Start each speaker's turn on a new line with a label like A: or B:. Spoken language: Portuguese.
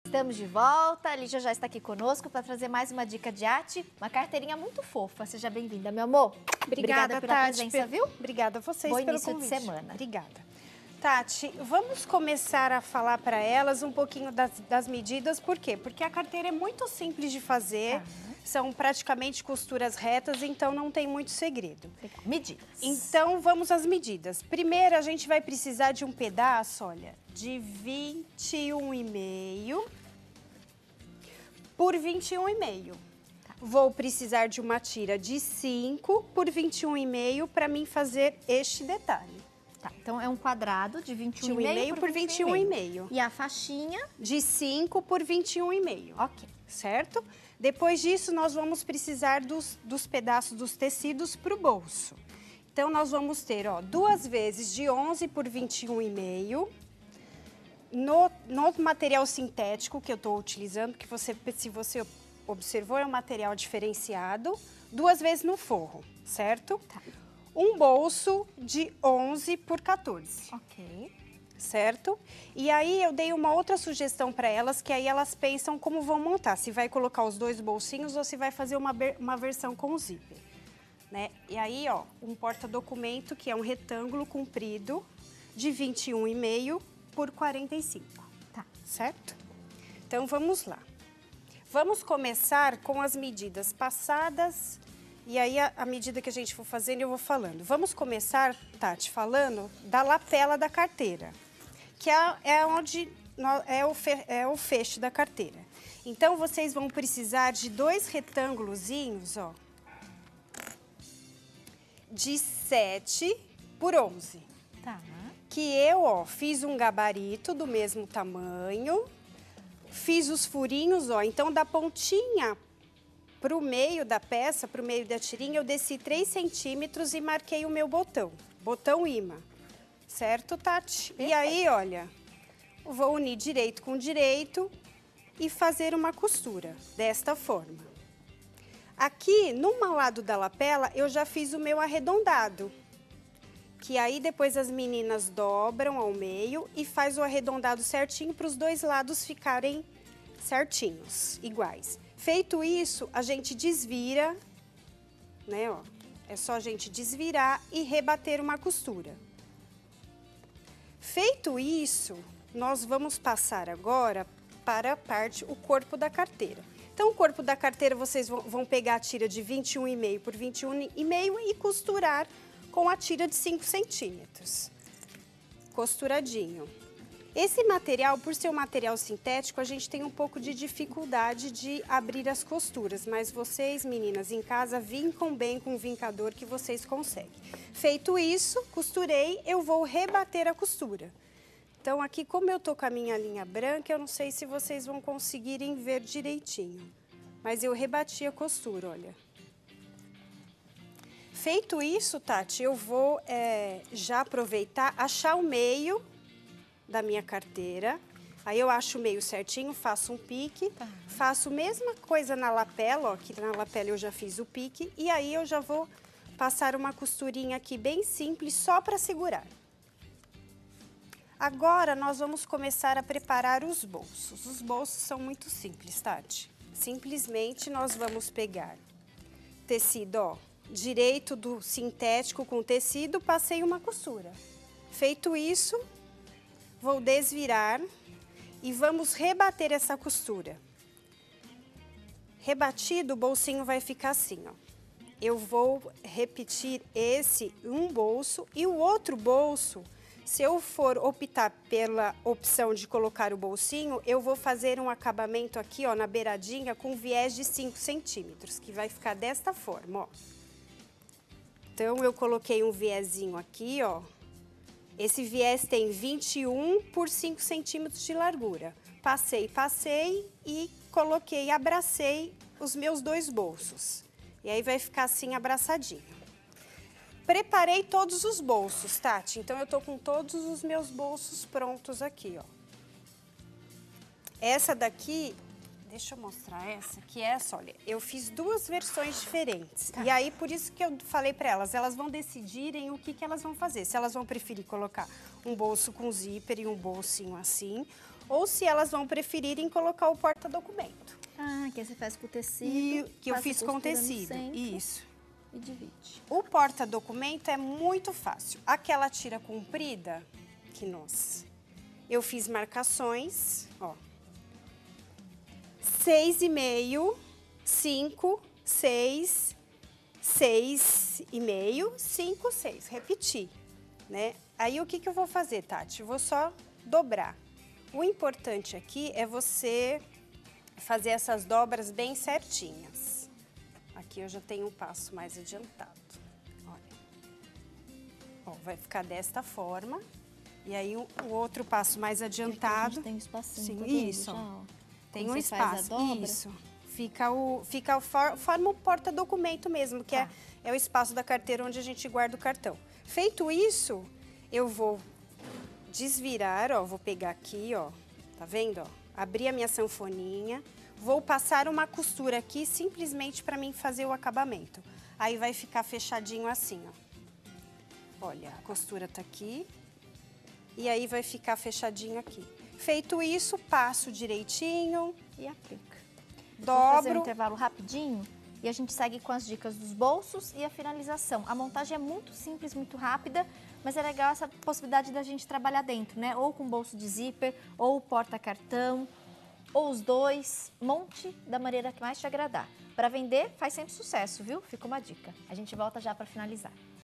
A: Estamos de volta, a Lígia já está aqui conosco para trazer mais uma dica de arte, uma carteirinha muito fofa. Seja bem-vinda, meu amor.
B: Obrigada
A: pela
B: Tati,
A: presença, viu?
B: Obrigada a vocês
A: Bom
B: pelo
A: início
B: convite.
A: de semana.
B: Obrigada. Tati, vamos começar a falar para elas um pouquinho das medidas, por quê? Porque a carteira é muito simples de fazer, são praticamente costuras retas, então não tem muito segredo.
A: Legal. Medidas.
B: Então, vamos às medidas. Primeiro, a gente vai precisar de um pedaço, olha, de 21,5 por 21,5. Vou precisar de uma tira de 5 por 21,5 para mim fazer este detalhe.
A: Tá, então é um quadrado de 21,5
B: por 21,5.
A: E a faixinha?
B: De 5 por 21,5.
A: Ok.
B: Certo? Depois disso, nós vamos precisar dos pedaços dos tecidos para o bolso. Então, nós vamos ter, ó, 2 vezes de 11 por 21,5. No material sintético que eu estou utilizando, que se você observou, é um material diferenciado, 2 vezes no forro, certo?
A: Tá.
B: Um bolso de 11 por 14.
A: Ok.
B: Certo? E aí eu dei uma outra sugestão para elas, que aí elas pensam como vão montar, se vai colocar os 2 bolsinhos ou se vai fazer uma versão com zíper, né? E aí, ó, um porta-documento que é um retângulo comprido de 21,5 por 45.
A: Tá.
B: Certo? Então, vamos lá. Vamos começar com as medidas passadas. E aí, a medida que a gente for fazendo, eu vou falando. Vamos começar, Tati, falando da lapela da carteira, que é o fecho da carteira. Então, vocês vão precisar de 2 retângulozinhos, ó, de 7 por 11.
A: Tá.
B: Que eu, ó, fiz um gabarito do mesmo tamanho, fiz os furinhos, ó, então da pontinha para o meio da peça, para o meio da tirinha, eu desci 3 centímetros e marquei o meu botão imã, certo, Tati? E aí, olha, vou unir direito com direito e fazer uma costura desta forma. Aqui, no lado da lapela, eu já fiz o meu arredondado, que aí depois as meninas dobram ao meio e faz o arredondado certinho para os 2 lados ficarem certinhos, iguais. Feito isso, a gente desvira, né, ó. É só a gente desvirar e rebater uma costura. Feito isso, nós vamos passar agora para a parte, o corpo da carteira. Então, o corpo da carteira, vocês vão pegar a tira de 21,5 por 21,5 e costurar com a tira de 5 centímetros. Costuradinho. Esse material, por ser um material sintético, a gente tem um pouco de dificuldade de abrir as costuras, mas vocês, meninas, em casa, vincam bem com o vincador que vocês conseguem. Feito isso, costurei, eu vou rebater a costura. Então, aqui, como eu tô com a minha linha branca, eu não sei se vocês vão conseguirem ver direitinho, mas eu rebati a costura, olha. Feito isso, Tati, eu vou já aproveitar, achar o meio da minha carteira. Aí eu acho o meio certinho, faço um pique, faço a mesma coisa na lapela, ó, que na lapela eu já fiz o pique, e aí eu já vou passar uma costurinha aqui bem simples, só para segurar. Agora, nós vamos começar a preparar os bolsos. Os bolsos são muito simples, Tati. Simplesmente, nós vamos pegar tecido, ó, direito do sintético com tecido, passei uma costura. Feito isso, vou desvirar e vamos rebater essa costura. Rebatido, o bolsinho vai ficar assim, ó. Eu vou repetir um bolso e o outro bolso, se eu for optar pela opção de colocar o bolsinho, eu vou fazer um acabamento aqui, ó, na beiradinha com viés de 5 centímetros, que vai ficar desta forma, ó. Então, eu coloquei um viezinho aqui, ó. Esse viés tem 21 por 5 centímetros de largura. Passei e coloquei, abracei os meus 2 bolsos. E aí, vai ficar assim, abraçadinho. Preparei todos os bolsos, Tati. Então, eu tô com todos os meus bolsos prontos aqui, ó. Essa daqui, deixa eu mostrar essa, que essa, olha, eu fiz 2 versões diferentes. Tá. E aí, por isso que eu falei para elas vão decidirem o que elas vão fazer. Se elas vão preferir colocar um bolso com zíper e um bolsinho assim, ou se elas vão preferirem colocar o porta-documento.
A: Ah, que aí você faz com o tecido.
B: E que eu
A: faz a
B: fiz com
A: costura no
B: tecido,
A: centro
B: isso.
A: E divide.
B: O porta-documento é muito fácil. Aquela tira comprida, que nossa, eu fiz marcações, ó. 6,5, 5, 6, 6,5, 5, 6. Repeti, né? Aí, o que que eu vou fazer, Tati? Vou só dobrar. O importante aqui é você fazer essas dobras bem certinhas. Aqui eu já tenho um passo mais adiantado. Olha. Ó, vai ficar desta forma. E aí, o outro passo mais adiantado...
A: Aqui a gente tem um espacinho,
B: sim,
A: tá vendo?
B: isso,
A: Já,
B: ó.
A: ó.
B: Tem
A: Quando
B: um
A: você faz a
B: espaço,
A: dobra,
B: isso. Forma o porta-documento mesmo, que
A: Tá.
B: é o espaço da carteira onde a gente guarda o cartão. Feito isso, eu vou desvirar, ó, vou pegar aqui, ó, tá vendo, ó? Abrir a minha sanfoninha, vou passar uma costura aqui simplesmente para mim fazer o acabamento. Aí vai ficar fechadinho assim, ó. Olha, a costura tá aqui e aí vai ficar fechadinho aqui. Feito isso, passo direitinho.
A: e aplica.
B: Dobro.
A: Vou fazer um intervalo rapidinho e a gente segue com as dicas dos bolsos e a finalização. A montagem é muito simples, muito rápida, mas é legal essa possibilidade da gente trabalhar dentro, né? Ou com bolso de zíper, ou porta-cartão, ou os dois. Monte da maneira que mais te agradar. Para vender, faz sempre sucesso, viu? Fica uma dica. A gente volta já para finalizar.